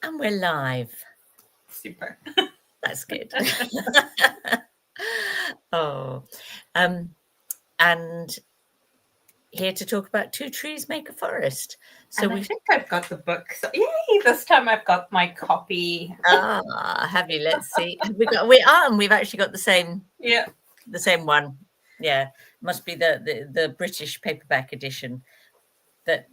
And we're live. Super. That's good. And here to talk about Two Trees Make a Forest. So I think I've got the book. So, yay! This time I've got my copy. Have you? Let's see. We've actually got the same. Yeah, the same one. Yeah, must be the British paperback edition. That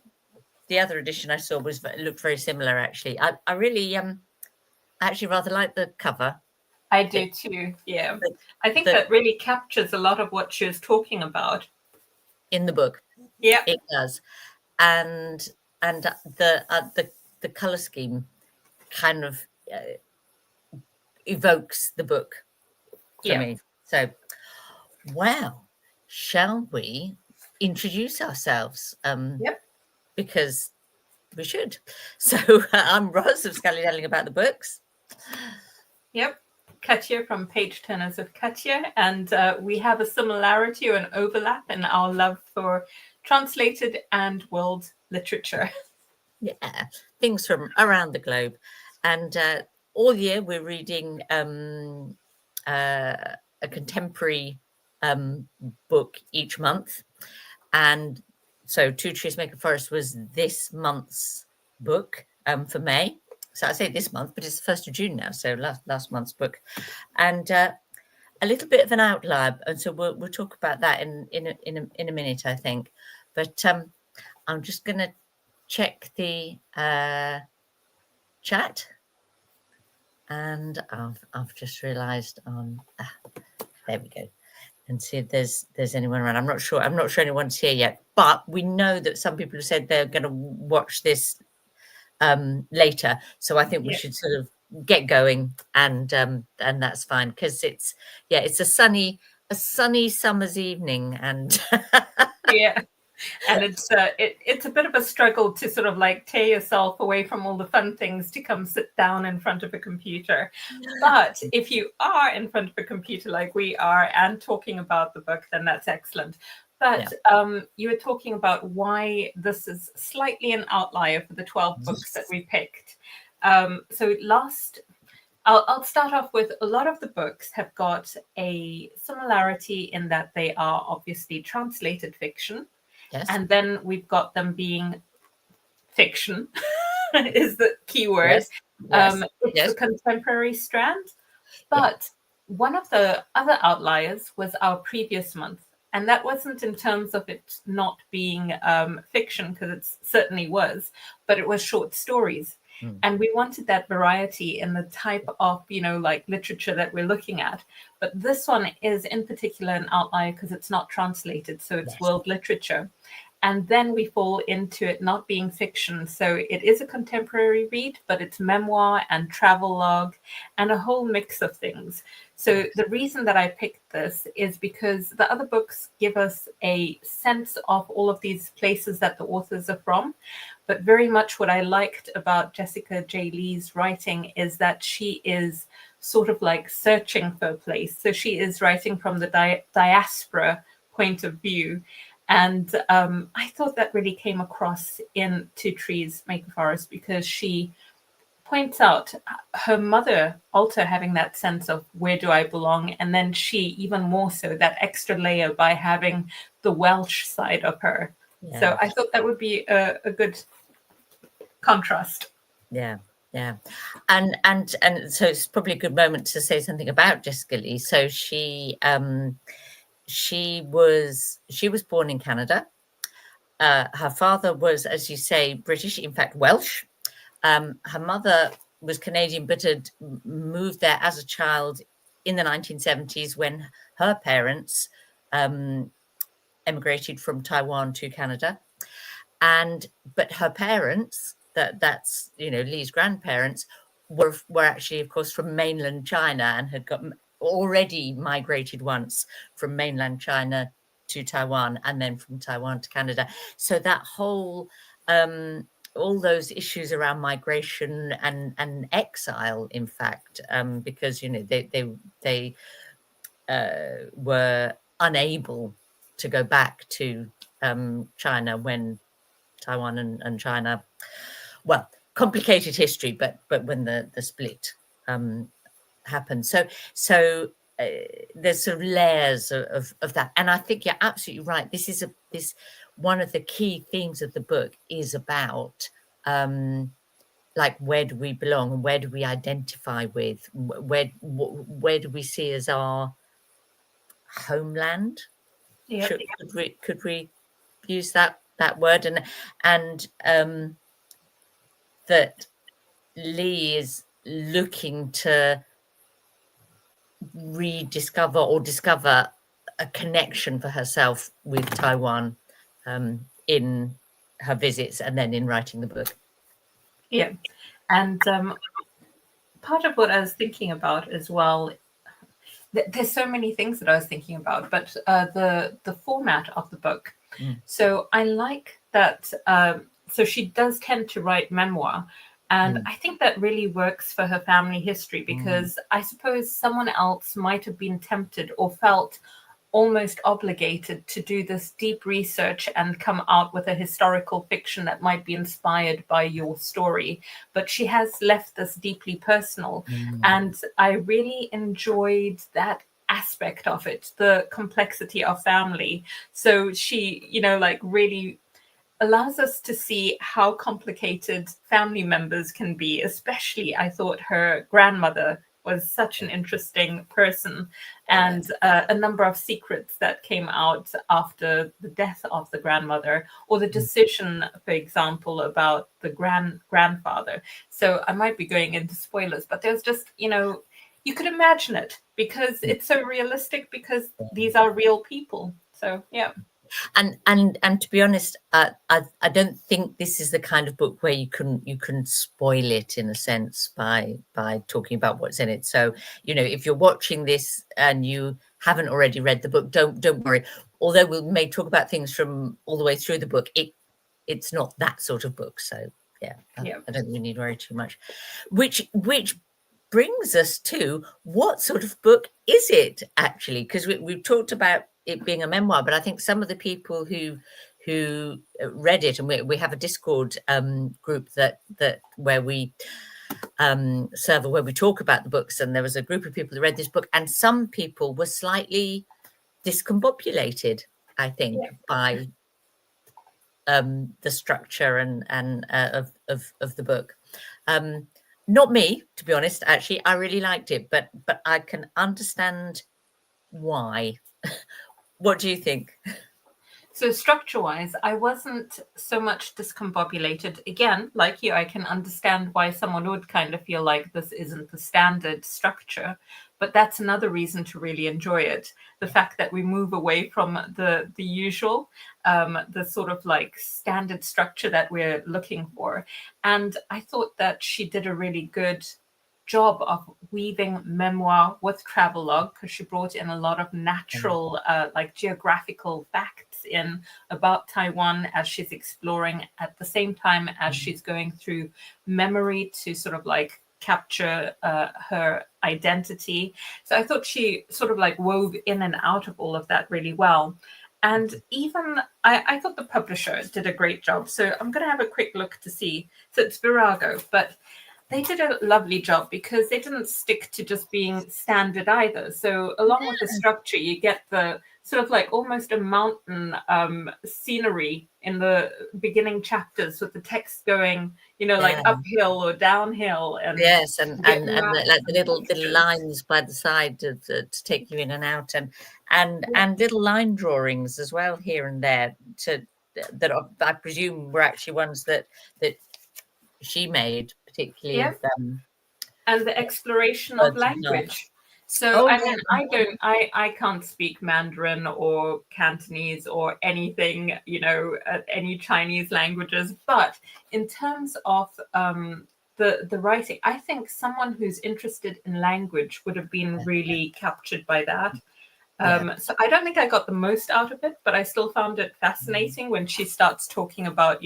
the other edition I saw looked very similar. Actually, I really actually rather like the cover. I do too. Yeah, I think that really captures a lot of what she was talking about in the book. Yeah, it does, and the color scheme kind of evokes the book for me. So, wow, shall we introduce ourselves? Yep. Because we should. So I'm Roz of Scally About the Books. Yep. Katja from Page Turners with Katja, and we have a similarity or an overlap in our love for translated and world literature. Yeah, things from around the globe. And all year we're reading a contemporary book each month. And so Two Trees Make a Forest was this month's book for May. So I say this month, but it's the 1st of June now, so last month's book. And a little bit of an outlier, and so we'll talk about that in a minute, I think. But I'm just going to check the chat, and I've just realised there we go, and see if there's anyone around. I'm not sure anyone's here yet, but we know that some people have said they're going to watch this later, so I think we should sort of get going, and that's fine, because it's a sunny summer's evening, and yeah. And it's a bit of a struggle to sort of like tear yourself away from all the fun things to come sit down in front of a computer. But if you are in front of a computer like we are and talking about the book, then that's excellent. But you were talking about why this is slightly an outlier for the 12 books that we picked. So I'll start off with a lot of the books have got a similarity in that they are obviously translated fiction. Yes. And then we've got them being fiction is the key word. Yes. It's a contemporary strand. But one of the other outliers was our previous month. And that wasn't in terms of it not being fiction, because it certainly was, but it was short stories. And we wanted that variety in the type of, like literature that we're looking at. But this one is in particular an outlier because it's not translated. So it's world literature. And then we fall into it not being fiction. So it is a contemporary read, but it's memoir and travelogue and a whole mix of things. So the reason that I picked this is because the other books give us a sense of all of these places that the authors are from. But very much what I liked about Jessica J. Lee's writing is that she is sort of like searching for a place. So she is writing from the diaspora point of view. And I thought that really came across in Two Trees Make a Forest, because she points out her mother also having that sense of where do I belong, and then she even more so that extra layer by having the Welsh side of her. So I thought that would be a good contrast. Yeah. And so it's probably a good moment to say something about Jessica Lee. So she was born in Canada. Her father was, as you say, British, in fact, Welsh. Her mother was Canadian, but had moved there as a child in the 1970s when her parents emigrated from Taiwan to Canada. But her parents, that's Lee's grandparents, were actually, of course, from mainland China, and had already migrated once from mainland China to Taiwan, and then from Taiwan to Canada. So that whole all those issues around migration and exile, in fact, because they were unable to go back to China when Taiwan and China, complicated history, but when the split happened, so there's sort of layers of that, and I think you're absolutely right. This is this one of the key themes of the book is about like, where do we belong and where do we identify with, where do we see as our homeland? Yeah. Could we use that word? And that Lee is looking to rediscover or discover a connection for herself with Taiwan in her visits and then in writing the book. Yeah. And part of what I was thinking about as well, there's so many things that I was thinking about, but the format of the book. So I like that. So she does tend to write memoir. And I think that really works for her family history, because I suppose someone else might have been tempted or felt almost obligated to do this deep research and come out with a historical fiction that might be inspired by your story. But she has left this deeply personal. And I really enjoyed that aspect of it, the complexity of family. So she, like, really allows us to see how complicated family members can be. Especially, I thought her grandmother was such an interesting person, and a number of secrets that came out after the death of the grandmother, or the decision, for example, about the grandfather. So I might be going into spoilers, but there's just, you could imagine it, because it's so realistic, because these are real people. So yeah. And to be honest, I don't think this is the kind of book where you can spoil it, in a sense, by talking about what's in it. So, if you're watching this and you haven't already read the book, don't worry. Although we may talk about things from all the way through the book, it's not that sort of book. So yeah. I don't think we need to worry too much. Which brings us to, what sort of book is it actually? Because we've talked about it being a memoir, but I think some of the people who read it, and we have a Discord group that where we server where we talk about the books, and there was a group of people that read this book, and some people were slightly discombobulated, I think, by the structure and of the book. Not me, to be honest. Actually, I really liked it, but I can understand why. What do you think? So structure-wise, I wasn't so much discombobulated. Again, like you, I can understand why someone would kind of feel like this isn't the standard structure, but that's another reason to really enjoy it. The fact that we move away from the usual, the sort of like standard structure that we're looking for. And I thought that she did a really good job of weaving memoir with travelogue, because she brought in a lot of natural, like geographical facts in about Taiwan as she's exploring, at the same time as she's going through memory to sort of like capture her identity. So I thought she sort of like wove in and out of all of that really well. And even I thought the publisher did a great job. So I'm going to have a quick look to see. So it's Virago, but they did a lovely job, because they didn't stick to just being standard either. So along with the structure, you get the sort of like almost a mountain scenery in the beginning chapters, with the text going, like uphill or downhill. And yes, and like the little lines by the side to take you in and out, and little line drawings as well here and there, that I presume were actually ones that she made, particularly of them, and the exploration of language. So I can't speak Mandarin or Cantonese or anything, any Chinese languages, but in terms of the writing, I think someone who's interested in language would have been really captured by that. So I don't think I got the most out of it, but I still found it fascinating when she starts talking about,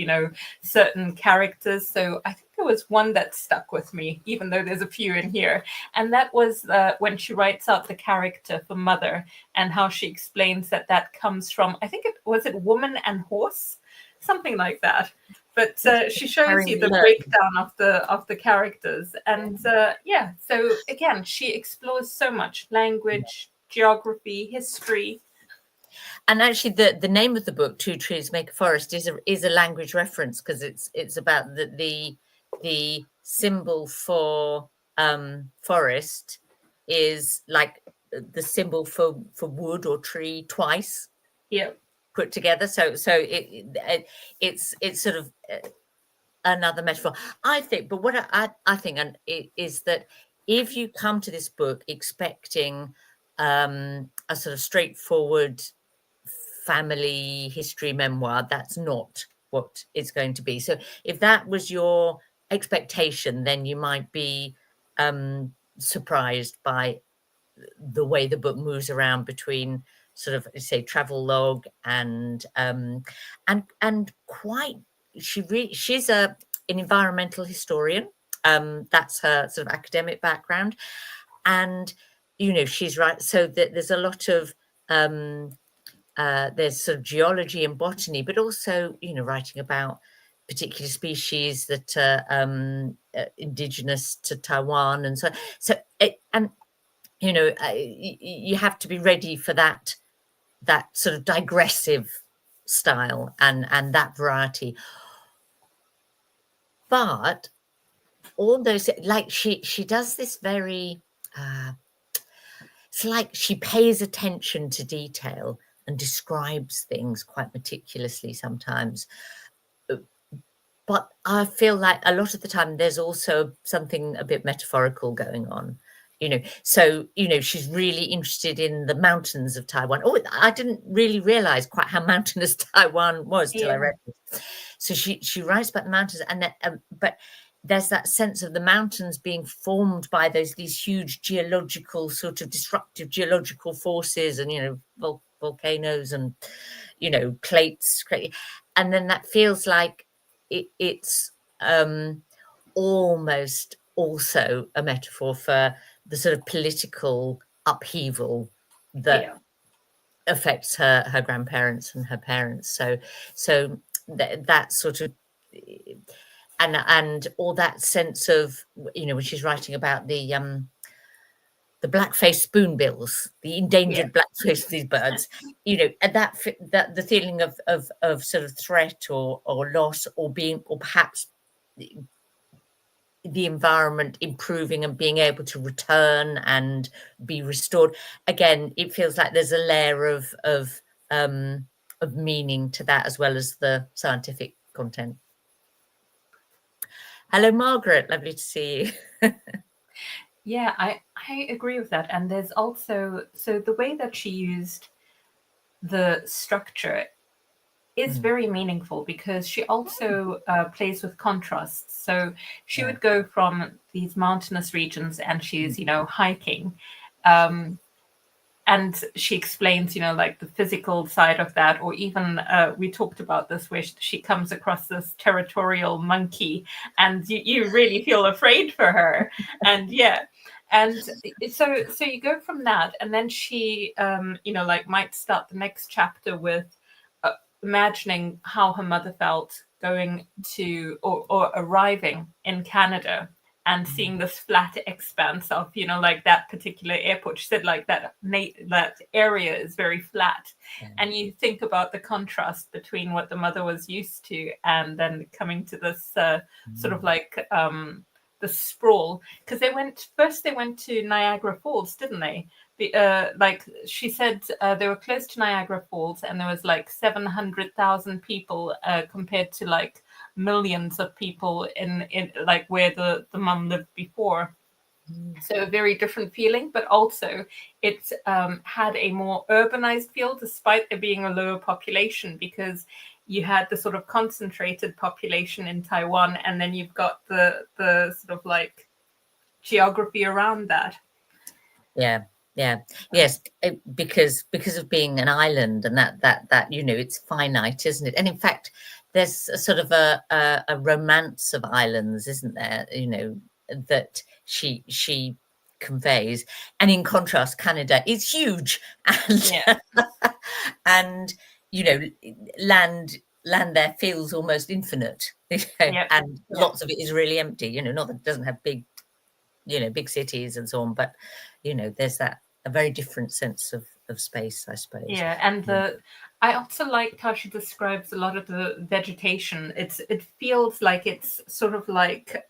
certain characters. So I think there was one that stuck with me, even though there's a few in here. And that was when she writes out the character for Mother, and how she explains that comes from, I think it was Woman and Horse, something like that. But she shows you the breakdown of the characters, and so again, she explores so much language, geography, history. And actually, the name of the book, Two Trees Make a Forest, is a language reference, because it's about the symbol for forest is like the symbol for wood or tree twice. Yeah. Put together, so it's sort of another metaphor, I think. But what I think is that if you come to this book expecting a sort of straightforward family history memoir, that's not what it's going to be. So if that was your expectation, then you might be surprised by the way the book moves around between sort of, say, travelogue and quite, she's an environmental historian. That's her sort of academic background, and she's right. So there's a lot of there's sort of geology and botany, but also writing about particular species that are indigenous to Taiwan, and you have to be ready for that sort of digressive style and that variety. But all those, like, she does this very it's like she pays attention to detail and describes things quite meticulously sometimes. But I feel like a lot of the time there's also something a bit metaphorical going on. So she's really interested in the mountains of Taiwan. Oh, I didn't really realize quite how mountainous Taiwan was till I read it. So she writes about the mountains, and but there's that sense of the mountains being formed by these huge geological, sort of disruptive geological forces, and volcanoes and clates, and then that feels like it's almost also a metaphor for the sort of political upheaval that affects her grandparents and her parents. So that sort of, and all that sense of, when she's writing about the black-faced spoonbills, the endangered black-faced these birds, and that the feeling of sort of threat or loss, or perhaps the environment improving and being able to return and be restored. Again, it feels like there's a layer of meaning to that, as well as the scientific content. Hello, Margaret. Lovely to see you. Yeah, I agree with that. And there's also, so the way that she used the structure is very meaningful, because she also plays with contrasts. So she would go from these mountainous regions, and she's, hiking. And she explains, like the physical side of that, or even we talked about this, where she comes across this territorial monkey, and you really feel afraid for her. And and so you go from that, and then she, might start the next chapter with imagining how her mother felt going to or arriving in Canada and seeing this flat expanse of, that particular airport. She said, like, that area is very flat. And you think about the contrast between what the mother was used to, and then coming to this sort of like the sprawl. Because they went to Niagara Falls, didn't they? Like she said, they were close to Niagara Falls, and there was like 700,000 people compared to like millions of people in like where the mum lived before. So a very different feeling, but also it had a more urbanized feel, despite there being a lower population, because you had the sort of concentrated population in Taiwan, and then you've got the sort of like geography around that. Yes, because of being an island, and that it's finite, isn't it? And in fact, there's a sort of a romance of islands, isn't there? That she conveys, and in contrast, Canada is huge, and and land land there feels almost infinite, and lots of it is really empty. Not that it doesn't have big, big cities and so on, but there's a very different sense of space, I suppose. Yeah, and I also liked how she describes a lot of the vegetation. It feels like it's sort of like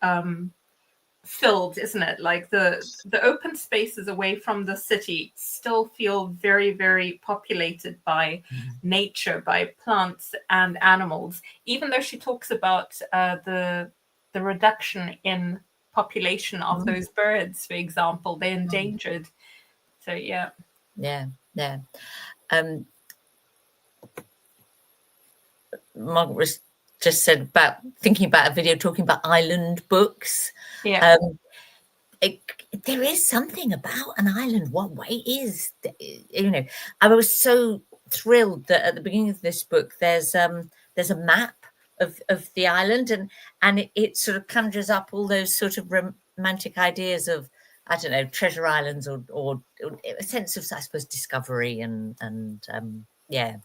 filled, isn't it? Like the open spaces away from the city still feel very, very populated by nature, by plants and animals. Even though she talks about the reduction in population of those birds, for example, they're endangered. So yeah. Margaret was just said about thinking about a video talking about island books. Yeah. There is something about an island. What way is, I was so thrilled that at the beginning of this book there's a map of the island, and it sort of conjures up all those sort of romantic ideas of, I don't know, treasure islands or a sense of, I suppose, discovery and yeah,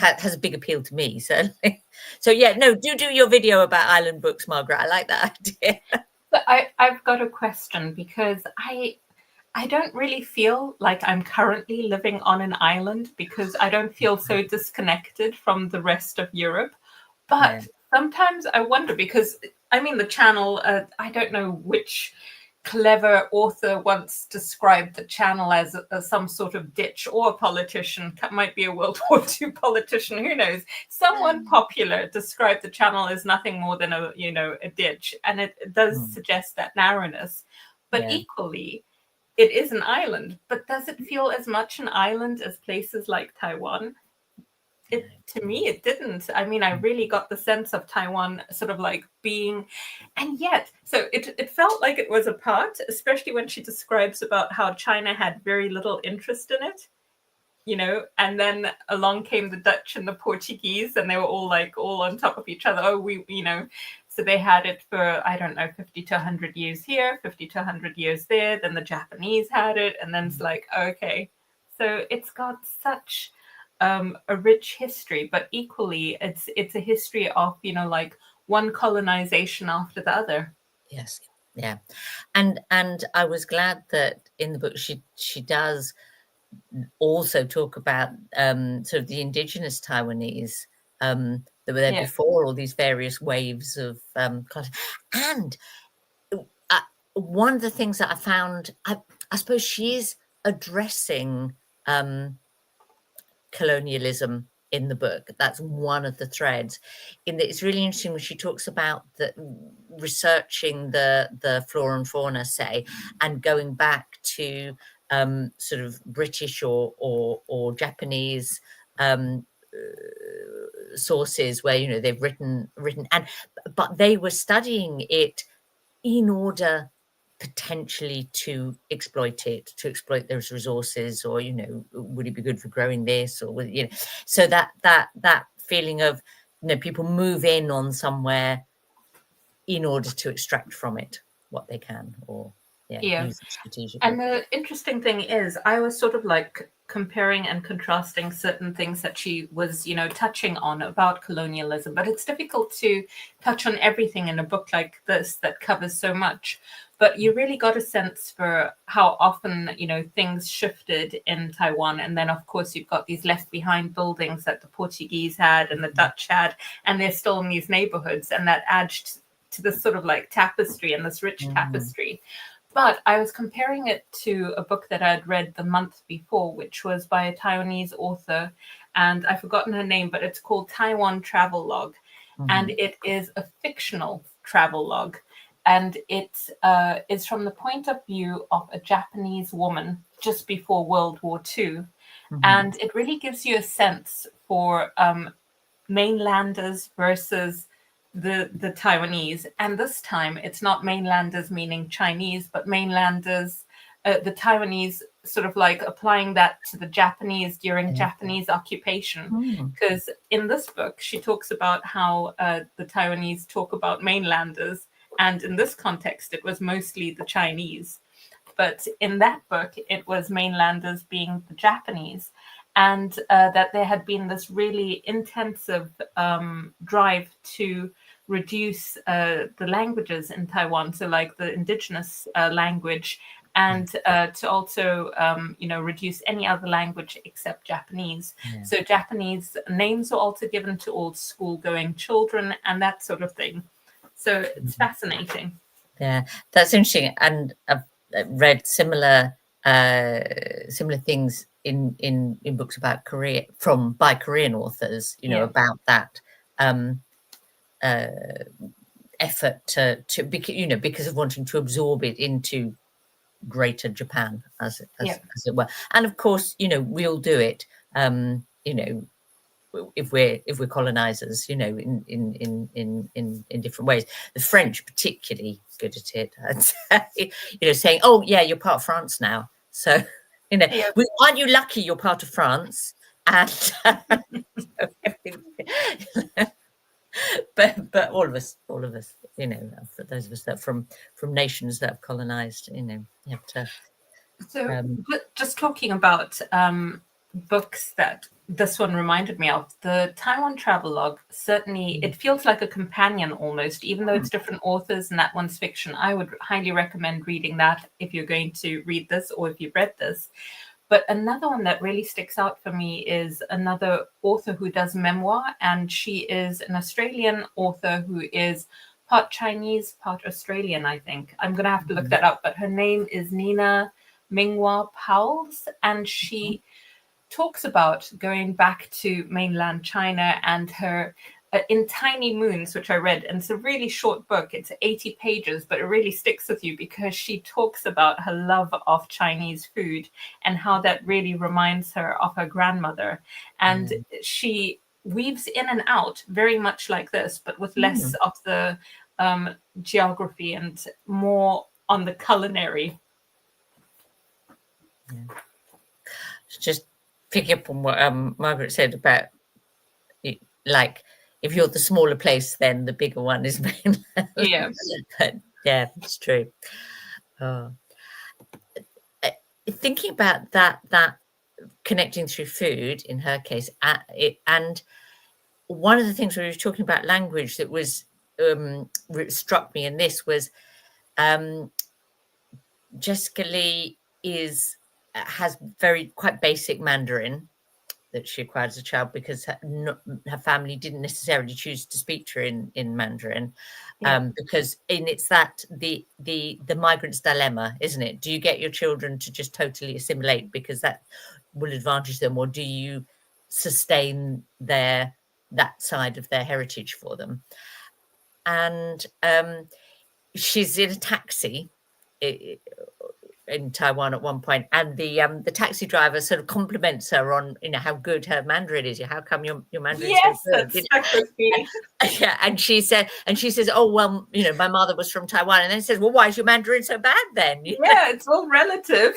it has a big appeal to me, certainly. So yeah, no, do your video about island books, Margaret. I like that idea. But I've got a question, because I don't really feel like I'm currently living on an island, because I don't feel so disconnected from the rest of Europe. But sometimes I wonder, because I mean, the channel, I don't know which clever author once described the channel as some sort of ditch, or a politician, might be a World War II politician, who knows. Someone popular described the channel as nothing more than a ditch, and it does suggest that narrowness. But equally, it is an island. But does it feel as much an island as places like Taiwan? To me, it didn't. I mean, I really got the sense of Taiwan sort of like being, and yet, so it felt like it was a part, especially when she describes about how China had very little interest in it, and then along came the Dutch and the Portuguese, and they were all on top of each other. Oh, so they had it for, I don't know, 50 to 100 years here, 50 to 100 years there. Then the Japanese had it, and then it's like, okay. So it's got such a rich history, but equally it's a history of like one colonization after the other. Yes, yeah, and I was glad that in the book she does also talk about sort of the indigenous Taiwanese that were there before all these various waves of culture. And one of the things that I found, I suppose she's addressing colonialism in the book. That's one of the threads. In that, it's really interesting when she talks about researching the flora and fauna, say, and going back to sort of British or Japanese sources where they've written, but they were studying it in order potentially to exploit those resources, or would it be good for growing this, or so that feeling of people move in on somewhere in order to extract from it what they can, or use it strategically. And the interesting thing is, I was sort of like comparing and contrasting certain things that she was touching on about colonialism, but it's difficult to touch on everything in a book like this that covers so much. But you really got a sense for how often things shifted in Taiwan, and then of course you've got these left behind buildings that the Portuguese had and the Dutch had, and they're still in these neighborhoods, and that adds to this sort of like tapestry, and this rich tapestry. But I was comparing it to a book that I'd read the month before, which was by a Taiwanese author, and I've forgotten her name, but it's called Taiwan Travelogue. And it is a fictional travelogue. And it is from the point of view of a Japanese woman just before World War II. And it really gives you a sense for mainlanders versus the Taiwanese. And this time it's not mainlanders meaning Chinese, but mainlanders, the Taiwanese, sort of like applying that to the Japanese during Japanese occupation. Because in this book she talks about how the Taiwanese talk about mainlanders, and in this context it was mostly the Chinese, but in that book it was mainlanders being the Japanese. and that there had been this really intensive drive to reduce the languages in Taiwan, so like the indigenous language, and to also reduce any other language except Japanese. Yeah. So Japanese names were also given to all school-going children and that sort of thing. So it's fascinating. Yeah, that's interesting. And I've read similar things in books about Korea by Korean authors, about that effort to because of wanting to absorb it into greater Japan, as it were. And of course, we all do it. If we're colonizers, in different ways. The French particularly good at it, I'd say, saying, oh yeah, you're part of France now, so aren't you lucky you're part of France? And but all of us, for those of us that from nations that have colonized, you have to. So just talking about books that this one reminded me of, the Taiwan travelogue, certainly it feels like a companion almost, even though it's different authors and that one's fiction. I would highly recommend reading that if you're going to read this or if you've read this. But another one that really sticks out for me is another author who does memoir, and she is an Australian author who is part Chinese, part Australian, I think. I'm going to have to look that up, but her name is Nina Minghua Powles, and she talks about going back to mainland China and her in Tiny Moons, which I read, and it's a really short book. It's 80 pages, but it really sticks with you because she talks about her love of Chinese food and how that really reminds her of her grandmother. And she weaves in and out very much like this, but with less of the geography and more on the culinary. Just picking up on what Margaret said about like, if you're the smaller place, then the bigger one is mainland. Yeah. But, yeah, it's true. Thinking about that connecting through food in her case, and one of the things we were talking about language that was struck me in this was Jessica Lee has quite basic Mandarin that she acquired as a child because her family didn't necessarily choose to speak to her in Mandarin, because it's that the migrant's dilemma, isn't it? Do you get your children to just totally assimilate because that will advantage them, or do you sustain that side of their heritage for them? And she's in a taxi in Taiwan at one point, and the taxi driver sort of compliments her on how good her Mandarin is. How come your Mandarin is so good? And she says, oh well, my mother was from Taiwan, and then says, well, why is your Mandarin so bad then? It's all relative.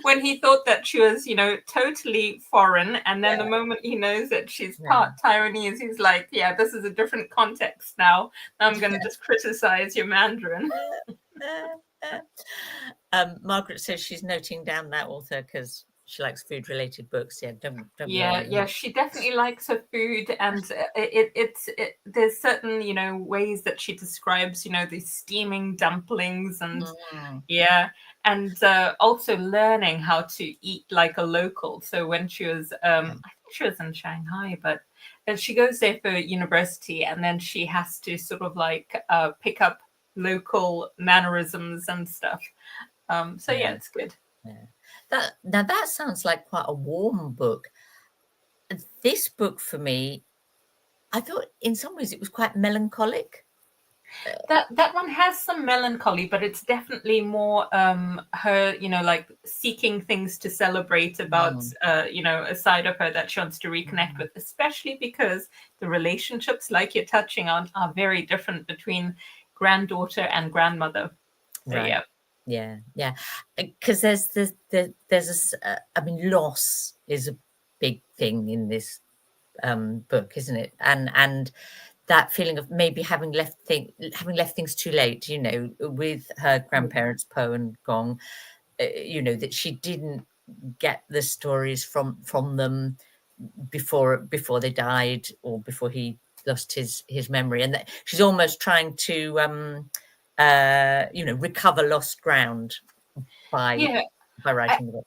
When he thought that she was totally foreign, and then the moment he knows that she's part Taiwanese, he's like, this is a different context now I'm going to just criticize your Mandarin. Margaret says she's noting down that author because she likes food-related books. Don't worry. She definitely likes her food, and there's certain ways that she describes these steaming dumplings, and and also learning how to eat like a local. So when she was I think she was in Shanghai, but she goes there for university, and then she has to sort of like pick up local mannerisms and stuff. It's good. That sounds like quite a warm book. This book for me, I thought in some ways it was quite melancholic. That one has some melancholy, but it's definitely more her, like seeking things to celebrate about, a side of her that she wants to reconnect with, especially because the relationships, like you're touching on, are very different between granddaughter and grandmother. So, right. Yeah. Because there's loss is a big thing in this book, isn't it? And that feeling of maybe having left things too late, with her grandparents Po and Gong, that she didn't get the stories from them before they died, or before he lost his memory, and that she's almost trying to recover lost ground by writing the book.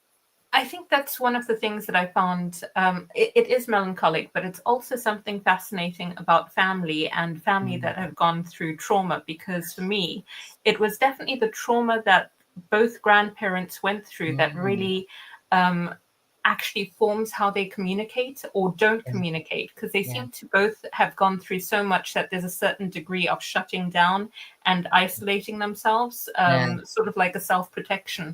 I think that's one of the things that I found. It is melancholic, but it's also something fascinating about family and family that have gone through trauma. Because for me, it was definitely the trauma that both grandparents went through that really actually forms how they communicate or don't communicate, because they seem to both have gone through so much that there's a certain degree of shutting down and isolating themselves, sort of like a self-protection.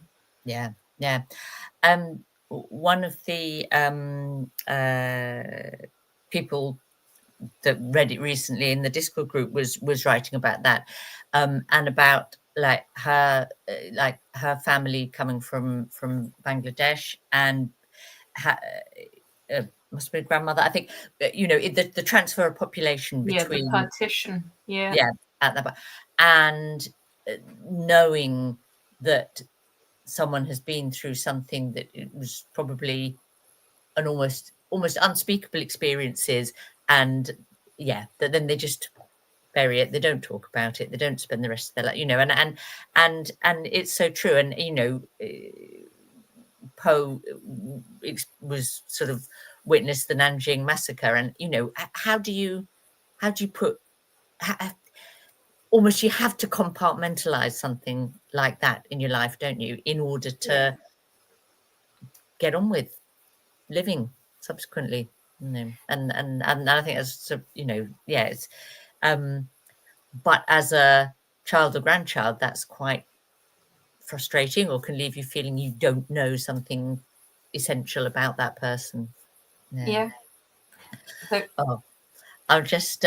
One of the people that read it recently in the Discord group was writing about that, and about like her family coming from Bangladesh, and must have been grandmother, I think, the transfer of population between the partition, at that, and knowing that someone has been through something that it was probably an almost unspeakable experiences, and that then they just bury it. They don't talk about it. They don't spend the rest of their life, and it's so true. And Poe was sort of witnessed the Nanjing massacre, and how do you put almost, you have to compartmentalize something like that in your life, don't you, in order to get on with living subsequently. And I think that's it's but as a child or grandchild, that's quite frustrating, or can leave you feeling you don't know something essential about that person. I'll just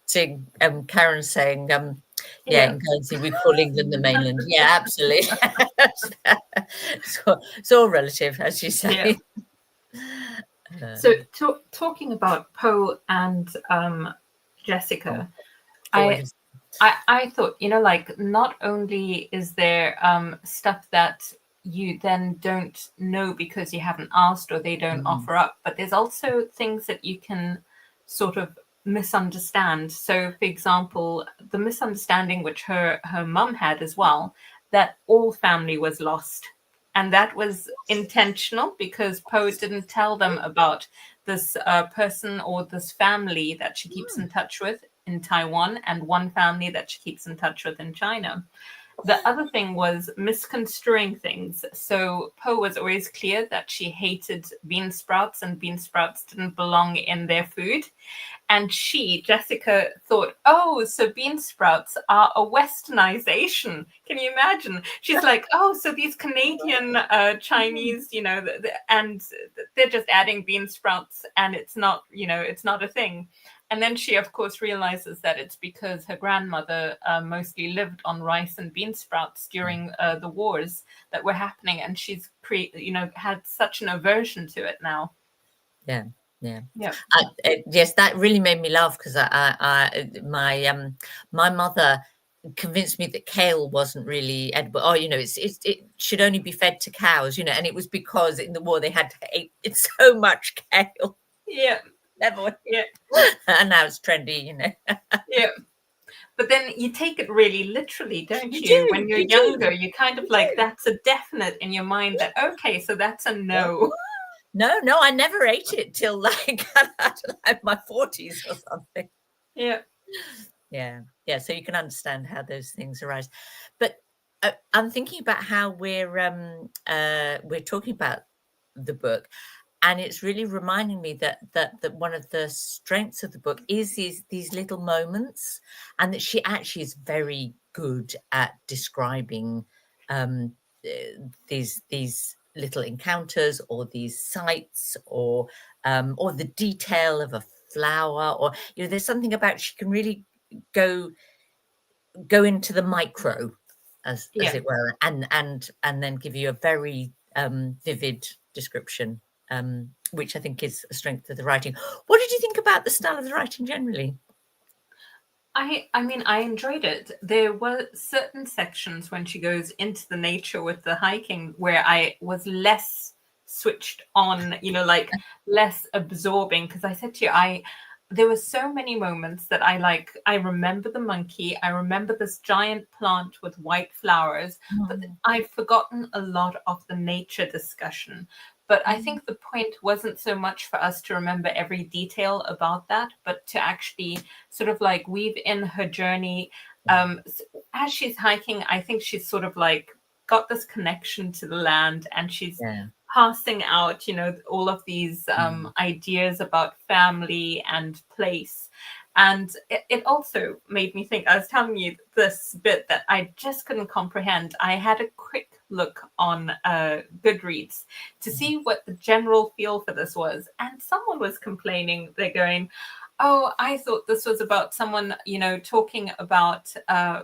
seeing Karen saying in Guernsey we call England the mainland. Absolutely. It's all relative, as you say. So talking about Poe and Jessica, I thought, like, not only is there stuff that you then don't know because you haven't asked or they don't offer up, but there's also things that you can sort of misunderstand. So, for example, the misunderstanding which her mum had as well, that all family was lost. And that was intentional, because Poe didn't tell them about this person or this family that she keeps in touch with in Taiwan, and one family that she keeps in touch with in China. The other thing was misconstruing things. So Poe was always clear that she hated bean sprouts, and bean sprouts didn't belong in their food. And Jessica, thought, oh, so bean sprouts are a westernization. Can you imagine? She's like, oh, so these Canadian Chinese, and they're just adding bean sprouts, and it's not a thing. And then she, of course, realizes that it's because her grandmother mostly lived on rice and bean sprouts during the wars that were happening, and she's had such an aversion to it now. Yes, that really made me laugh, because my mother convinced me that kale wasn't really edible. It should only be fed to cows, and it was because in the war they had to eat so much kale. And now it's trendy, But then you take it really literally, don't you? When you're younger, you kind of like, that's a definite in your mind that, okay, so that's a no. No, I never ate it till like my 40s or something. So you can understand how those things arise. But I'm thinking about how we're talking about the book, and it's really reminding me that one of the strengths of the book is these little moments, and that she actually is very good at describing these little encounters, or these sights, or the detail of a flower, or there's something about, she can really go into the micro, as it were, and then give you a very vivid description, which I think is a strength of the writing. What did you think about the style of the writing generally? I mean, I enjoyed it. There were certain sections when she goes into the nature with the hiking where I was less switched on, like less absorbing. Because I said to you, there were so many moments that I remember the monkey, I remember this giant plant with white flowers, but Mm. I've forgotten a lot of the nature discussion. But I think the point wasn't so much for us to remember every detail about that, but to actually sort of like weave in her journey. As she's hiking, I think she's sort of like got this connection to the land, and she's Yeah. passing out, all of these ideas about family and place. And it also made me think, I was telling you this bit that I just couldn't comprehend. I had a quick look on Goodreads to see what the general feel for this was. And someone was complaining, they're going, oh, I thought this was about someone, talking about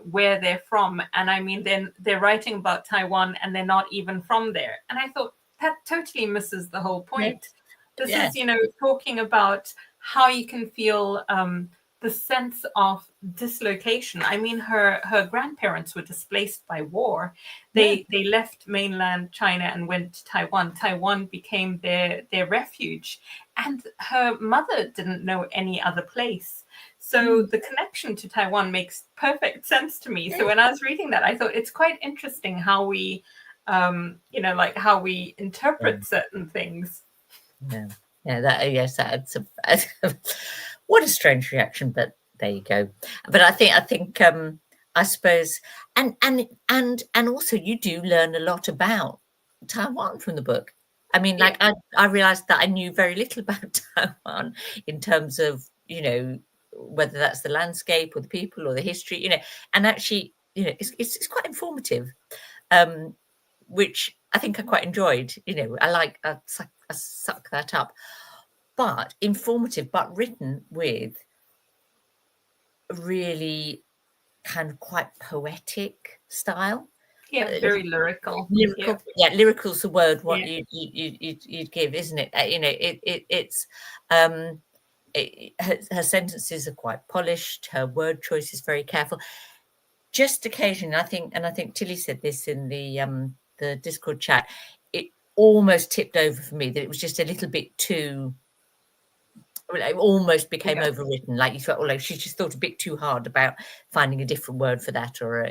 where they're from. And I mean, then they're writing about Taiwan and they're not even from there. And I thought that totally misses the whole Yeah. point. This Yeah. is, talking about how you can feel the sense of dislocation. I mean, her grandparents were displaced by war. They left mainland China and went to Taiwan. Taiwan became their refuge, and her mother didn't know any other place. So the connection to Taiwan makes perfect sense to me. So when I was reading that, I thought it's quite interesting how we, like how we interpret certain things. Yeah. Yeah. That, yes, that's what a strange reaction, but there you go. But I think I suppose, and also you do learn a lot about Taiwan from the book. I mean, Yeah. like I realized that I knew very little about Taiwan in terms of, whether that's the landscape or the people or the history, and actually, it's quite informative, which I think I quite enjoyed. I suck that up, but informative, but written with really kind of quite poetic style. Yeah, very lyrical. Yeah. Lyrical, yeah, lyrical's the word. What Yeah. you'd give, isn't it? It's um, her sentences are quite polished. Her word choice is very careful. Just occasionally, I think Tilly said this in the Discord chat. It almost tipped over for me that it was just a little bit too. Well, it almost became Yeah. overwritten. Like you thought, like she just thought a bit too hard about finding a different word for that, or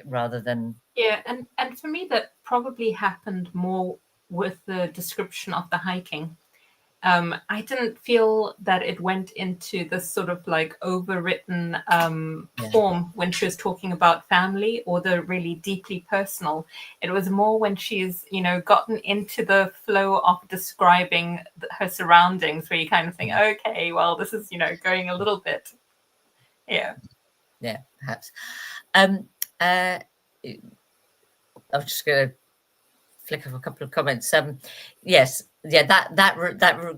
rather than. Yeah, and for me that probably happened more with the description of the hiking. I didn't feel that it went into this sort of like overwritten Yeah. form when she was talking about family or the really deeply personal. It was more when she's, gotten into the flow of describing her surroundings where you kind of think, okay, well, this is, going a little bit. Yeah. Yeah, perhaps. I was just going to flick off a couple of comments. Yes, yeah, that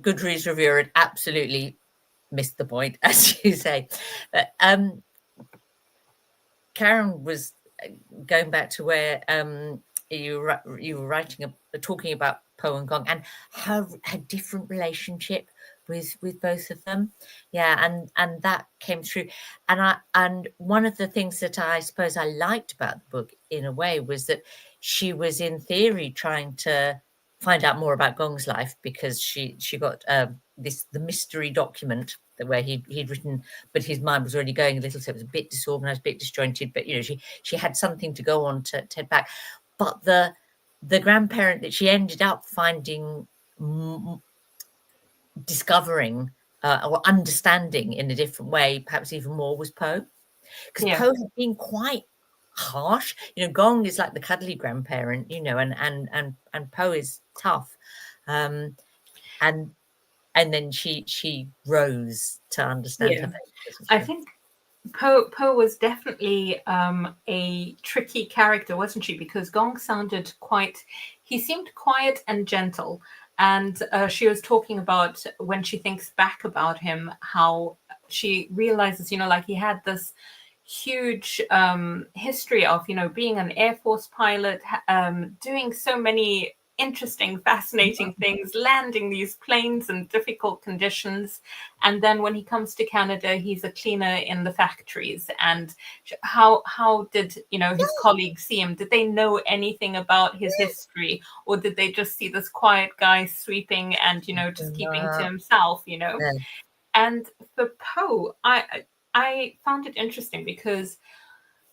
Goodreads reviewer had absolutely missed the point, as you say. But Karen was going back to where you were writing, talking about Poe and Gong and her different relationship with both of them. Yeah, and that came through. And one of the things that I suppose I liked about the book in a way was that she was in theory trying to find out more about Gong's life, because she got the mystery document where he'd written, but his mind was already going a little, so it was a bit disorganized, a bit disjointed. But she had something to go on to head back. But the grandparent that she ended up finding, discovering or understanding in a different way, perhaps even more, was Poe, because Yeah. Poe had been quite harsh. Gong is like the cuddly grandparent, and Poe is tough, and then she grows to understand Yeah. her face. I think Poe was definitely a tricky character, wasn't she? Because Gong he seemed quiet and gentle. And she was talking about when she thinks back about him, how she realizes, like he had this huge history of, being an Air Force pilot, doing so many interesting, fascinating things, landing these planes in difficult conditions. And then when he comes to Canada, he's a cleaner in the factories. And how did, you know, his colleagues see him? Did they know anything about his history, or did they just see this quiet guy sweeping and, you know, just keeping to himself, you know? Yeah. And for Poe, I found it interesting because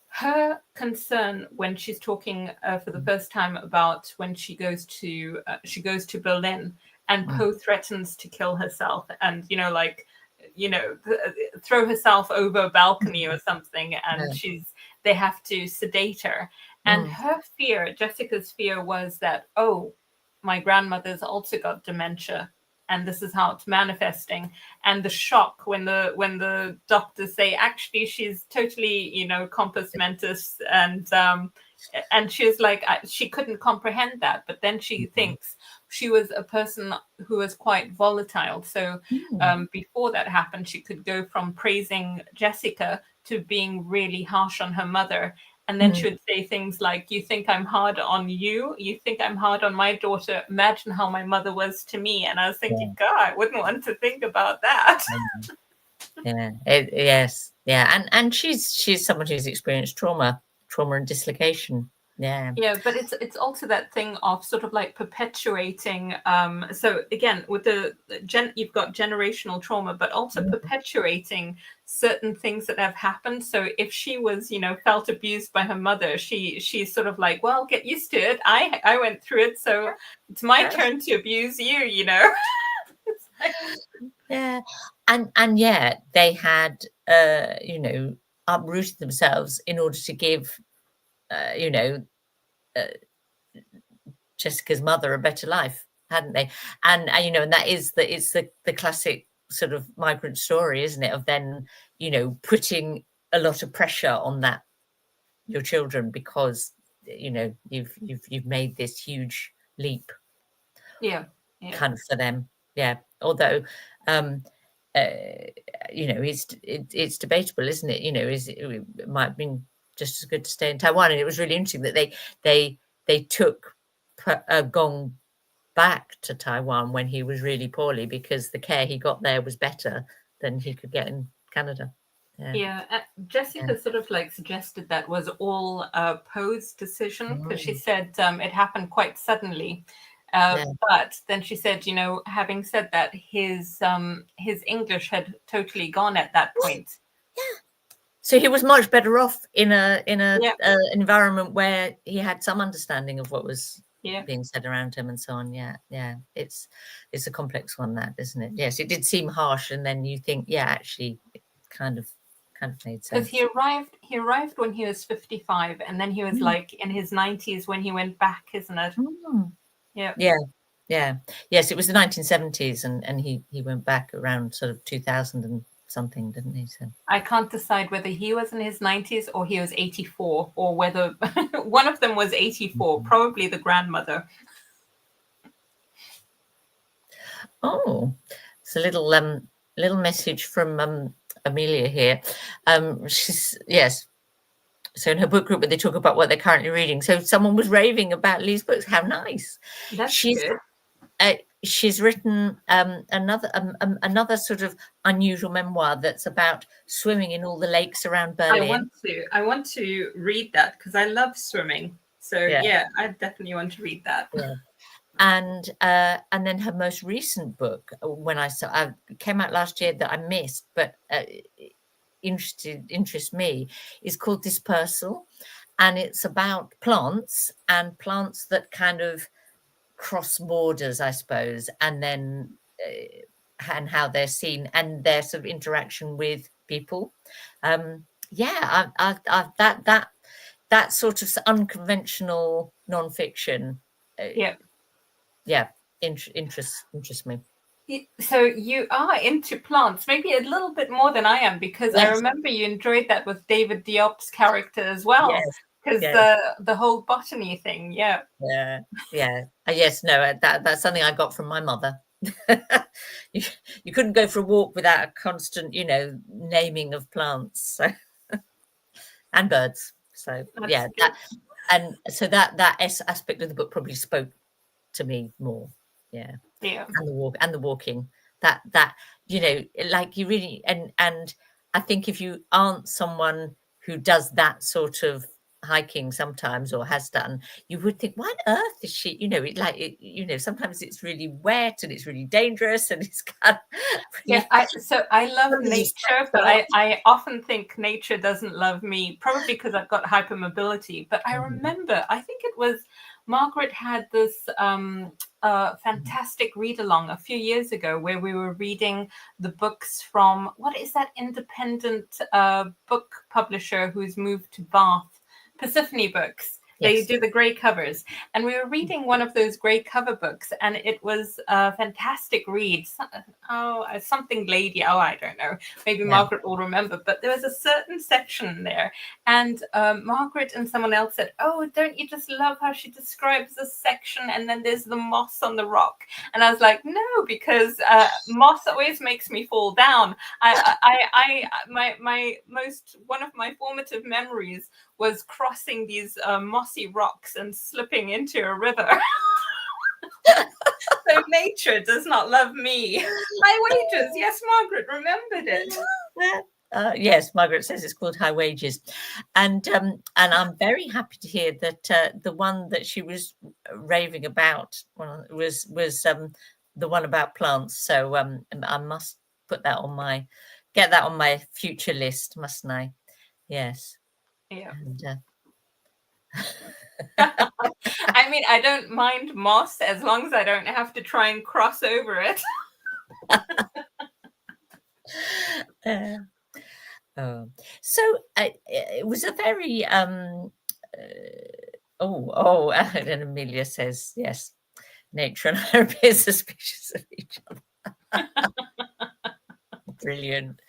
her concern when she's talking for the first time about when she goes to Berlin, and Poe threatens to kill herself, and, you know, like, you know, throw herself over a balcony or something, and they have to sedate her. And her fear, Jessica's fear, was that, oh, my grandmother's also got dementia, and this is how it's manifesting. And the shock when the doctors say, actually, she's totally, you know, compos mentis, and she was like, she couldn't comprehend that. But then she thinks she was a person who was quite volatile. So before that happened, she could go from praising Jessica to being really harsh on her mother. And then she would say things like, you think I'm hard on you? You think I'm hard on my daughter? Imagine how my mother was to me. And I was thinking, God, I wouldn't want to think about that. Yes. Yeah. And she's someone who's experienced trauma and dislocation. Yeah. Yeah, but it's also that thing of sort of like perpetuating. So again, with you've got generational trauma, but also perpetuating certain things that have happened. So if she was, you know, felt abused by her mother, she's sort of like, well, get used to it. I went through it, so it's my turn to abuse you. You know. Yeah, and yet they had, you know, uprooted themselves in order to give, you know, Jessica's mother a better life, hadn't they? And you know, and that is it's the classic sort of migrant story, isn't it? Of then, you know, putting a lot of pressure on your children because, you know, you've made this huge leap. Yeah. Kind of for them. Yeah. Although, you know, it's debatable, isn't it? You know, it might have been just as good to stay in Taiwan. And it was really interesting that they took Gong back to Taiwan when he was really poorly because the care he got there was better than he could get in Canada. Yeah, Jessica sort of like suggested that was all Poe's decision, because she said it happened quite suddenly. But then she said, you know, having said that, his English had totally gone at that point. Yeah. So he was much better off in a environment where he had some understanding of what was being said around him and so on. Yeah. It's a complex one, that, isn't it? Yes, it did seem harsh, and then you think, yeah, actually, it kind of made sense. Because he arrived when he was 55, and then he was like in his 90s when he went back, isn't it? Yeah. Yes, it was the 1970s, and he went back around sort of 2000 and something, didn't he? So I can't decide whether he was in his 90s or he was 84, or whether one of them was 84, probably the grandmother. Oh, it's a little message from Amelia here. Yes. So in her book group, where they talk about what they're currently reading. So someone was raving about Lee's books. How nice! That's good. She's written another sort of unusual memoir that's about swimming in all the lakes around Berlin. I want to read that because I love swimming. So yeah, I definitely want to read that. Yeah. And then her most recent book, when I came out last year, that I missed, but interests me, is called Dispersal, and it's about plants that kind of cross borders, I suppose, and then and how they're seen and their sort of interaction with people. That sort of unconventional nonfiction. Interests me. So you are into plants, maybe a little bit more than I am, because I remember you enjoyed that with David Diop's character as well. Because the whole botany thing, yes, no, that's something I got from my mother. You couldn't go for a walk without a constant, you know, naming of plants, so and birds. So that's that aspect of the book probably spoke to me more. Yeah. Yeah. And the walking, that you know, like you really, and I think if you aren't someone who does that sort of hiking sometimes or has done, you would think, why on earth is she, you know, it like it, you know, sometimes it's really wet and it's really dangerous and it's kind of Yeah, I love nature, but I often think nature doesn't love me, probably because I've got hypermobility. But I remember, I think it was Margaret had this fantastic read along a few years ago where we were reading the books from, what is that independent book publisher who's moved to Bath? Persephone Books. They do the grey covers. And we were reading one of those grey cover books, and it was a fantastic read. Something lady. Oh, I don't know. Maybe Margaret will remember. But there was a certain section there. And Margaret and someone else said, oh, don't you just love how she describes this section? And then there's the moss on the rock. And I was like, no, because moss always makes me fall down. One of my formative memories was crossing these mossy rocks and slipping into a river. So nature does not love me. High wages. Yes, Margaret remembered it. Yes, Margaret says it's called High Wages, and I'm very happy to hear that the one that she was raving about was the one about plants. So I must put that on get that on my future list, mustn't I? Yes. Yeah. And, I mean, I don't mind moss as long as I don't have to try and cross over it. So it was a very and Amelia says yes, nature and I appear suspicious of each other. Brilliant.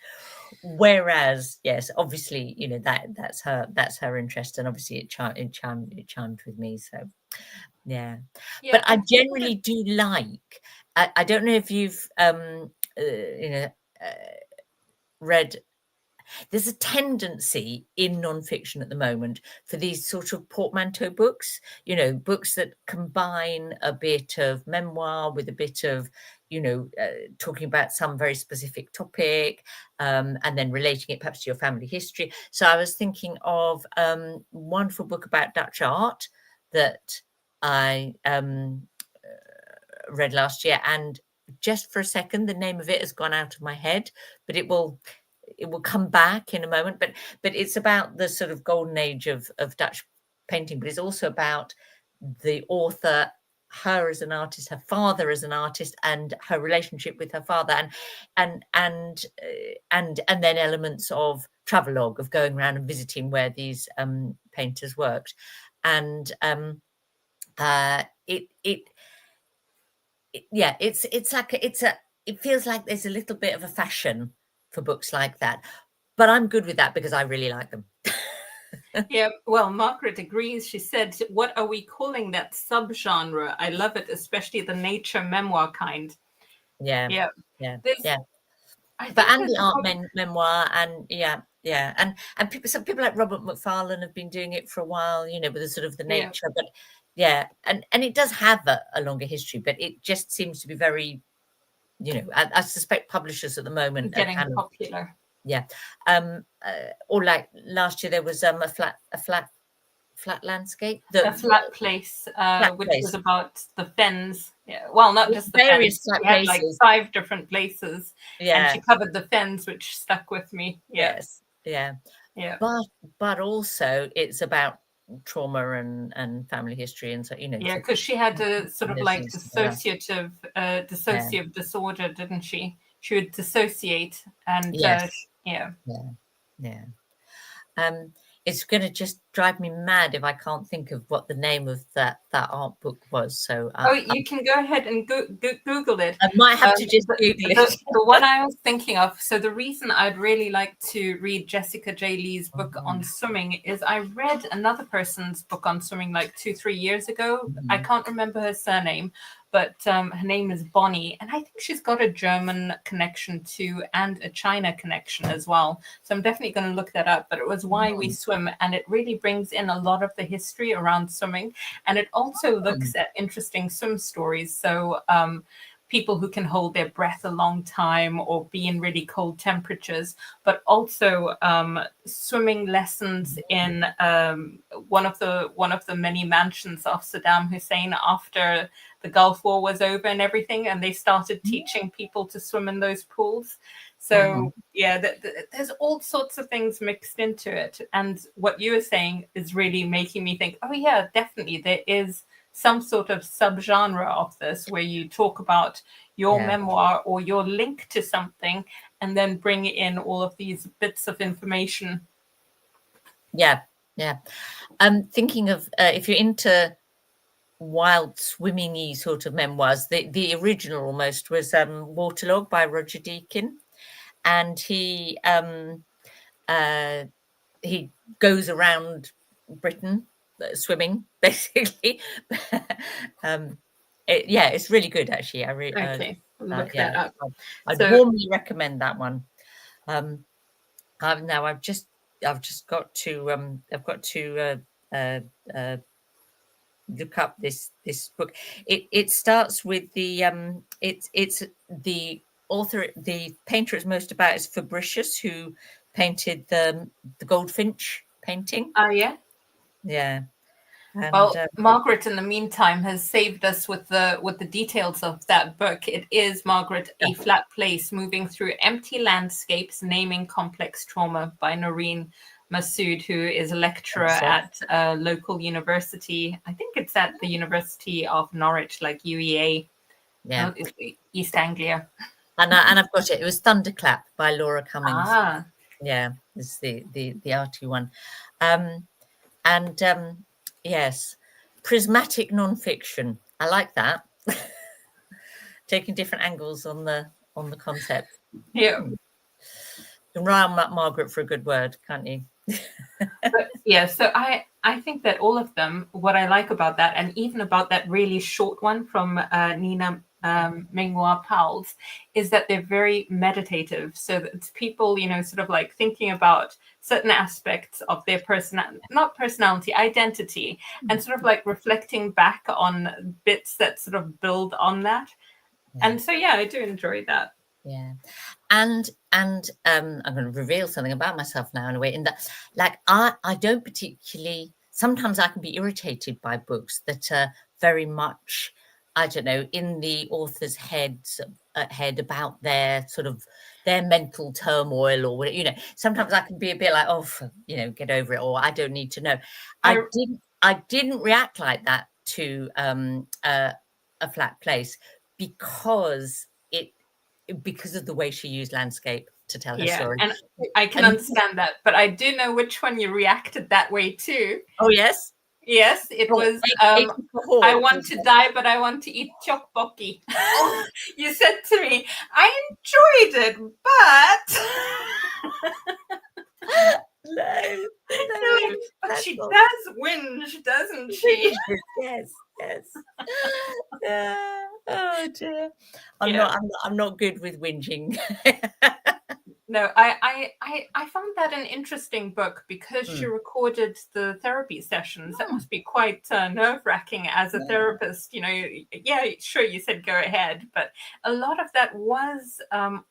Whereas, yes, obviously, you know, that's her interest, and obviously it chimed with me. So yeah. But I generally do like. I don't know if you've read. There's a tendency in nonfiction at the moment for these sort of portmanteau books, you know, books that combine a bit of memoir with a bit of, you know, talking about some very specific topic, and then relating it perhaps to your family history. So I was thinking of a wonderful book about Dutch art that I read last year, and just for a second the name of it has gone out of my head, but it will come back in a moment. But it's about the sort of golden age of Dutch painting, but it's also about the author, her as an artist, her father as an artist, and her relationship with her father, and then elements of travelogue, of going around and visiting where these painters worked. And it feels like there's a little bit of a fashion for books like that, but I'm good with that because I really like them. Yeah, well, Margaret agrees. She said, what are we calling that subgenre? I love it, especially the nature memoir kind. Yeah. But and the art memoir, and and some people like Robert Macfarlane have been doing it for a while, you know, with the sort of the nature, but and it does have a longer history, but it just seems to be very, you know, I suspect publishers at the moment getting popular. Or like last year there was a flat landscape, a flat place, which was about the fens. Yeah, well, not just the various fens. We had like 5 different places, and she covered the fens, which stuck with me. But also it's about trauma and family history, and so, you know, because she had a sort of like dissociative disorder, didn't she? She would dissociate, and it's going to just drive me mad if I can't think of what the name of that art book was. So you can go ahead and Google it. I might have to just Google it. The one I was thinking of. So the reason I'd really like to read Jessica J. Lee's book on swimming is I read another person's book on swimming like 2-3 years ago. I can't remember her surname, but her name is Bonnie, and I think she's got a German connection too, and a China connection as well. So I'm definitely going to look that up. But it was Why We Swim, and it really brings in a lot of the history around swimming, and it also looks at interesting swim stories. So people who can hold their breath a long time or be in really cold temperatures, but also swimming lessons in one of the many mansions of Saddam Hussein after the Gulf War was over and everything, and they started teaching people to swim in those pools. So yeah, there's all sorts of things mixed into it. And what you were saying is really making me think, oh yeah, definitely there is some sort of subgenre of this where you talk about your memoir or your link to something and then bring in all of these bits of information. Yeah. I'm thinking of if you're into wild swimming-y sort of memoirs, the original almost was Waterlog by Roger Deakin, and he goes around Britain swimming basically. It's really good actually. I really look that up. I'd warmly recommend that one. Now I've just got to look up this book. It starts with the it's the author, the painter it's most about is Fabricius, who painted the goldfinch painting. Oh yeah. And, well, Margaret, in the meantime, has saved us with the details of that book. It is, Margaret, A Flat Place, Moving Through Empty Landscapes, Naming Complex Trauma by Noreen Masood, who is a lecturer at a local university. I think it's at the University of Norwich, like UEA, East Anglia. And I've got it. It was Thunderclap by Laura Cummings. Ah. Yeah, it's the arty one. Yes, prismatic nonfiction. I like that. Taking different angles on the concept. Yeah. You can rely on Margaret for a good word, can't you? So I think that all of them, what I like about that, and even about that really short one from Nina Memoir Powell's, is that they're very meditative. So that it's people, sort of like thinking about certain aspects of their identity, and sort of like reflecting back on bits that sort of build on that. And so, I do enjoy that. Yeah. And I'm going to reveal something about myself now in a way, in that, like, I don't particularly, sometimes I can be irritated by books that are very much, I don't know, in the author's head about their sort of their mental turmoil or whatever, sometimes I can be a bit like, oh, get over it, or I don't need to know. I didn't react like that to A Flat Place because of the way she used landscape to tell her story. And I can understand that, but I do know which one you reacted that way too. Oh yes, it was I want to die, but I want to eat tteokbokki. You said to me, I enjoyed it, but no, but she does whinge, doesn't she? Yes. Yeah. Oh dear. I'm not good with whinging. No, I found that an interesting book because she recorded the therapy sessions. That must be quite nerve-wracking as a therapist. Sure, you said go ahead, but a lot of that was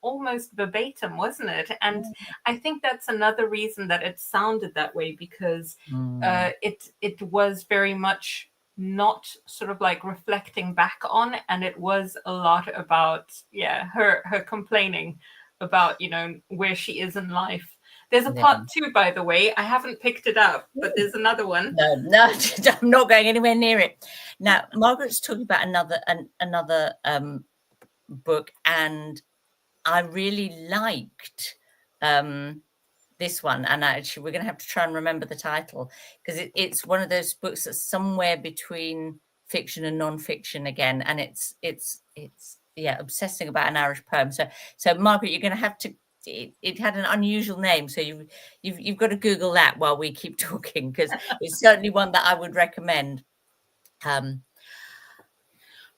almost verbatim, wasn't it? And I think that's another reason that it sounded that way, because it was very much not sort of like reflecting back on, and it was a lot about her complaining about where she is in life. There's a part 2, by the way. I haven't picked it up, but there's another one. No, I'm not going anywhere near it. Now, Margaret's talking about another book, and I really liked this one, and actually we're going to have to try and remember the title, because it's one of those books that's somewhere between fiction and non-fiction again, and it's obsessing about an Irish poem. So Margaret, you're going to have to. It had an unusual name, so you've got to Google that while we keep talking, because it's certainly one that I would recommend.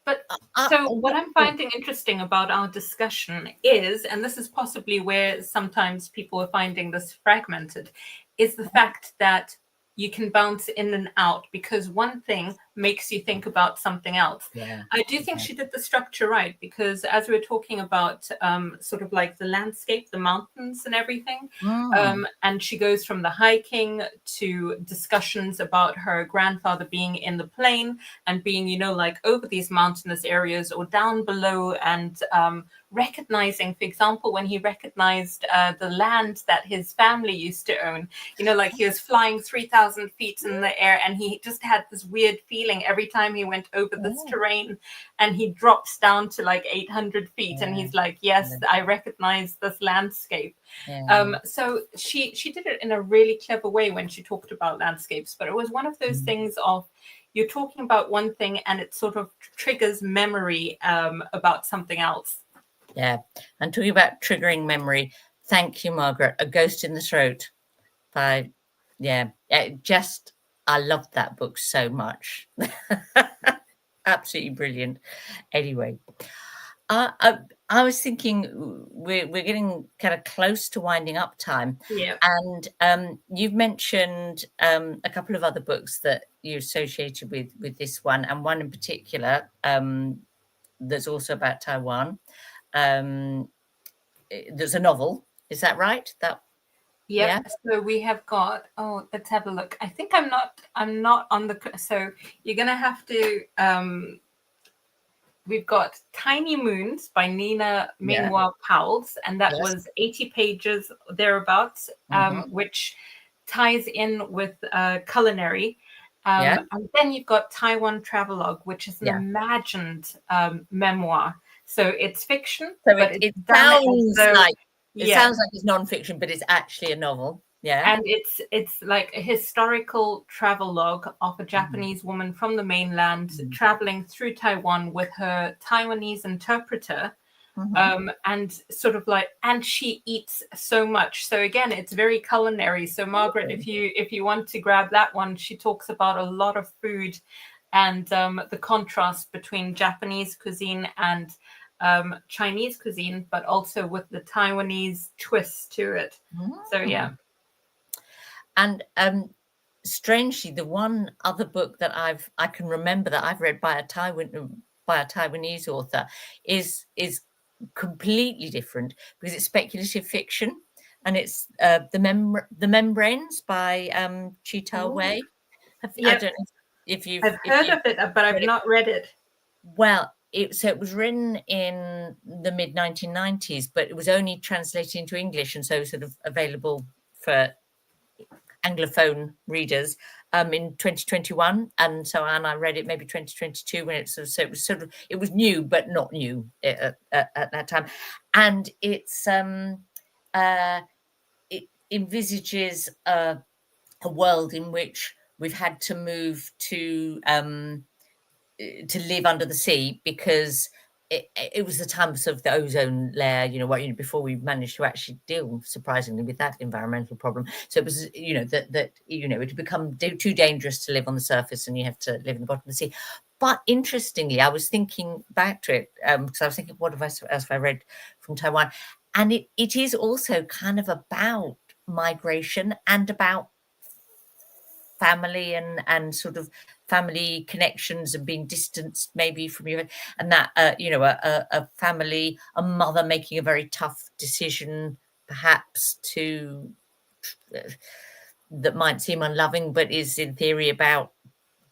But so what I'm finding interesting about our discussion is, and this is possibly where sometimes people are finding this fragmented, is the fact that you can bounce in and out because one thing makes you think about something else. Yeah. I do think she did the structure right, because as we were talking about sort of like the landscape, the mountains and everything, and she goes from the hiking to discussions about her grandfather being in the plane and being, you know, like over these mountainous areas or down below, and recognizing, for example, when he recognized the land that his family used to own, you know, like he was flying 3,000 feet in the air, and he just had this weird feeling every time he went over this terrain, and he drops down to like 800 feet, and he's like, yes, I recognize this landscape. So she did it in a really clever way when she talked about landscapes, but it was one of those things of, you're talking about one thing and it sort of triggers memory about something else. Yeah. And talking about triggering memory, thank you, Margaret. A Ghost in the Throat by, just, I loved that book so much. Absolutely brilliant. Anyway, I was thinking we're getting kind of close to winding up time. Yeah. And you've mentioned a couple of other books that you associated with this one, and one in particular that's also about Taiwan. There's a novel. Is that right? Yep. Yeah. So we have got, let's have a look. I think I'm not on the, so you're going to have to, we've got Tiny Moons by Nina Memoir Powles, and that was 80 pages thereabouts, which ties in with culinary. And then you've got Taiwan Travelogue, which is an imagined memoir. So it's fiction, so but it sounds like it's non-fiction, but it's actually a novel. Yeah. And it's like a historical travelogue of a Japanese woman from the mainland traveling through Taiwan with her Taiwanese interpreter. And sort of like, and she eats so much. So again, it's very culinary. So Margaret, if you want to grab that one, she talks about a lot of food and the contrast between Japanese cuisine and Chinese cuisine, but also with the Taiwanese twist to it. So yeah. And strangely, the one other book that I can remember that I've read by a Taiwanese author is completely different, because it's speculative fiction, and it's the Membranes by Chi Wei. I don't know if you've heard of it, but I've not read it. Well, it was written in the mid 1990s, but it was only translated into English, and so sort of available for Anglophone readers in 2021, and so I read it maybe 2022 when it was new but not new at that time, and it envisages a world in which we've had to move to live under the sea, because it was the time of the ozone layer, before we managed to actually deal, surprisingly, with that environmental problem. So it was, that it had become too dangerous to live on the surface, and you have to live in the bottom of the sea. But interestingly, I was thinking back to it, because I was thinking, what else have I read from Taiwan? And it is also kind of about migration and about family and sort of family connections and being distanced maybe from you, and that a family, a mother making a very tough decision, perhaps that might seem unloving, but is in theory about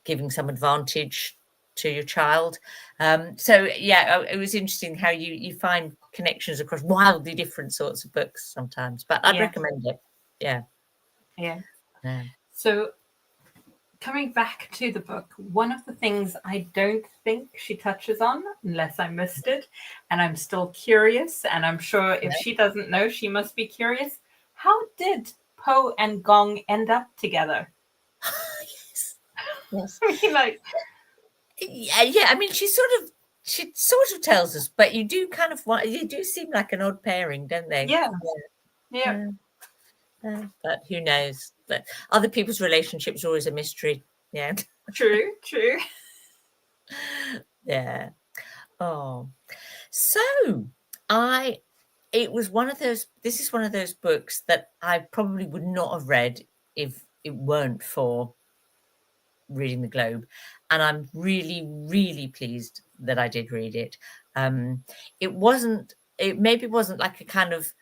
giving some advantage to your child. It was interesting how you find connections across wildly different sorts of books sometimes, but I'd recommend it. Yeah. So coming back to the book, one of the things I don't think she touches on, unless I missed it, and I'm still curious, and I'm sure if she doesn't know, she must be curious. How did Po and Gong end up together? Yes. I mean, like, I mean, she sort of tells us, but you do seem like an odd pairing, don't they? Yeah. But who knows? But other people's relationships are always a mystery. Yeah. True. Yeah. Oh, so it was one of those. This is one of those books that I probably would not have read if it weren't for reading the Globe, and I'm really, really pleased that I did read it. It wasn't. It maybe wasn't like a kind of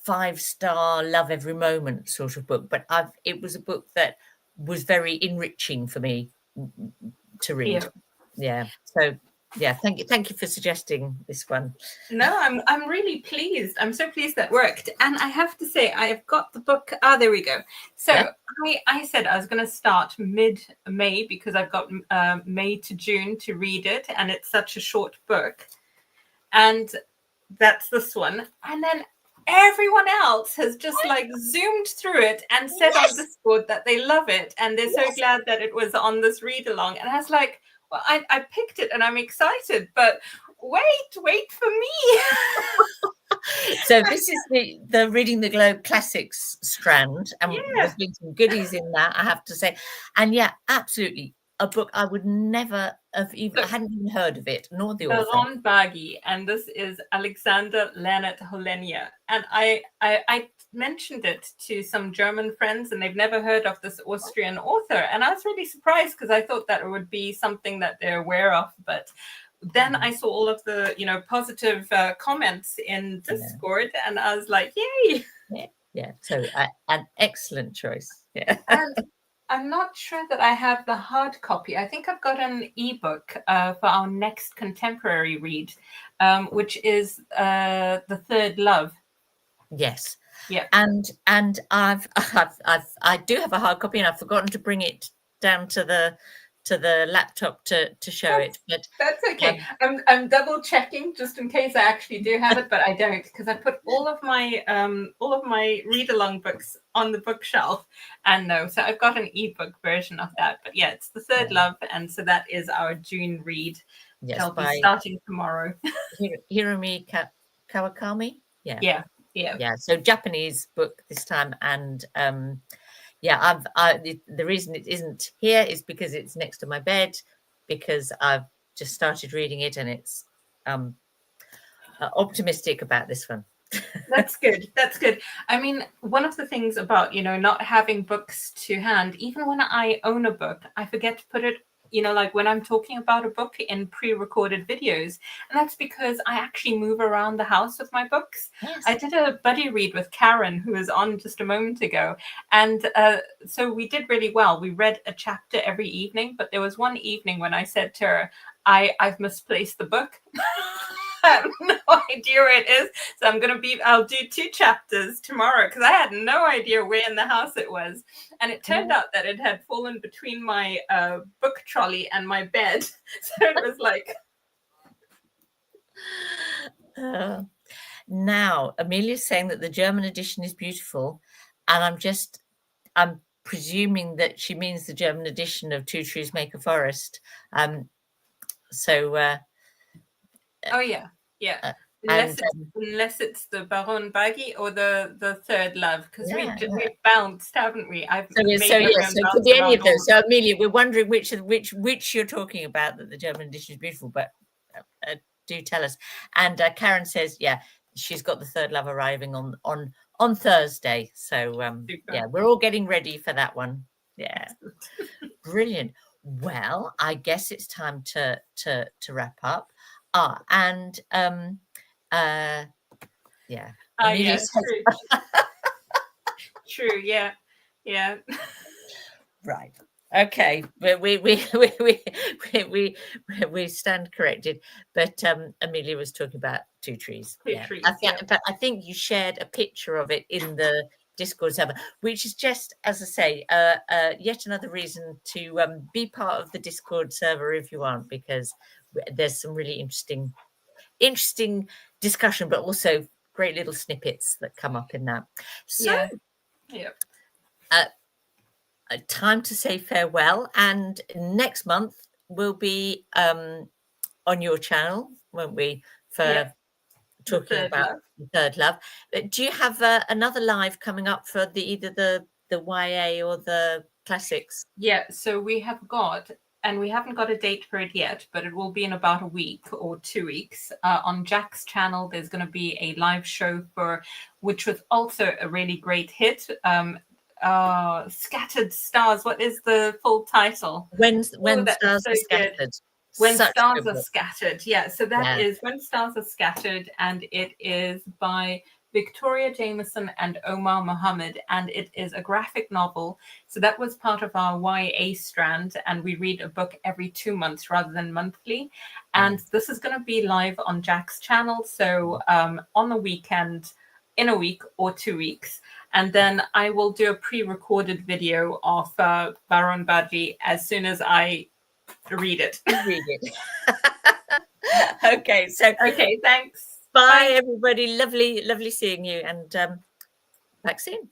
5-star love every moment sort of book, but it was a book that was very enriching for me to read. Yeah. So yeah, thank you for suggesting this one. No, I'm really pleased. I'm so pleased that worked. And I have to say, I've got the book. Ah, there we go. So Yeah. I said I was going to start mid-May because I've got May to June to read it, and it's such a short book. And that's this one. And then everyone else has just like zoomed through it and said on Discord that they love it, and they're so glad that it was on this read along. And I was like, well, I picked it and I'm excited, but wait for me. So this is the Reading the Globe Classics strand, and there's been some goodies in that, I have to say. And yeah, absolutely, a book I would never have I hadn't even heard of it, nor the author. Baron Bagi, and this is Alexander Leonard Holenia. And I mentioned it to some German friends, and they've never heard of this Austrian author. And I was really surprised because I thought that it would be something that they're aware of, but then I saw all of the positive comments in Discord, and I was like, yay. Yeah. So an excellent choice. Yeah. And I'm not sure that I have the hard copy. I think I've got an ebook for our next contemporary read, which is The Third Love. Yes. Yeah. And I do have a hard copy, and I've forgotten to bring it down to the laptop to show it, but that's okay. I'm double checking just in case I actually do have it, but I don't, because I put all of my read along books on the bookshelf, and no, so I've got an ebook version of that. But yeah, it's The Third Love, and so that is our June read. Yes, I'll be starting tomorrow. Hiromi Kawakami. Yeah. So Japanese book this time, and the reason it isn't here is because it's next to my bed, because I've just started reading it, and it's optimistic about this one. That's good. I mean, one of the things about not having books to hand, even when I own a book, I forget to put it, like when I'm talking about a book in pre-recorded videos. And that's because I actually move around the house with my books. Yes. I did a buddy read with Karen, who was on just a moment ago. And so we did really well. We read a chapter every evening, but there was one evening when I said to her, I've misplaced the book. I have no idea where it is. So I'll do 2 chapters tomorrow, because I had no idea where in the house it was. And it turned out that it had fallen between my book trolley and my bed. So it was like... Now, Amelia's saying that the German edition is beautiful. And I'm presuming that she means the German edition of Two Trees Make a Forest. Oh yeah. Unless it's the Baron Bagi or the Third Love, because we bounced, haven't we? So it could be any of those. So Amelia, we're wondering which you're talking about, that the German edition is beautiful, but do tell us. And Karen says, she's got the Third Love arriving on Thursday. So we're all getting ready for that one. Yeah. Brilliant. Well, I guess it's time to wrap up. True. Yeah. Right. Okay. We stand corrected. But Amelia was talking about Two Trees. Trees. But I think you shared a picture of it in the Discord server, which is just, as I say, yet another reason to be part of the Discord server if you aren't, because there's some really interesting discussion, but also great little snippets that come up in that. So time to say farewell, and next month we'll be on your channel, won't we, for talking about The Third Love. Do you have another live coming up for either the YA or the classics? Yeah, so we have got and we haven't got a date for it yet, but it will be in about a week or 2 weeks. On Jack's channel, there's going to be a live show which was also a really great hit. Scattered Stars. What is the full title? When that's Stars so Are good. Scattered. When Such a Stars good Are book. Scattered. Yeah, so that is When Stars Are Scattered, and it is by Victoria Jameson and Omar Mohammed, and it is a graphic novel. So that was part of our YA strand, and we read a book every 2 months rather than monthly. And this is going to be live on Jack's channel, so on the weekend, in a week or 2 weeks. And then I will do a pre-recorded video of Baron Badji as soon as I read it. Read it. Okay, so okay, thanks. Bye, everybody. Lovely seeing you, and back soon.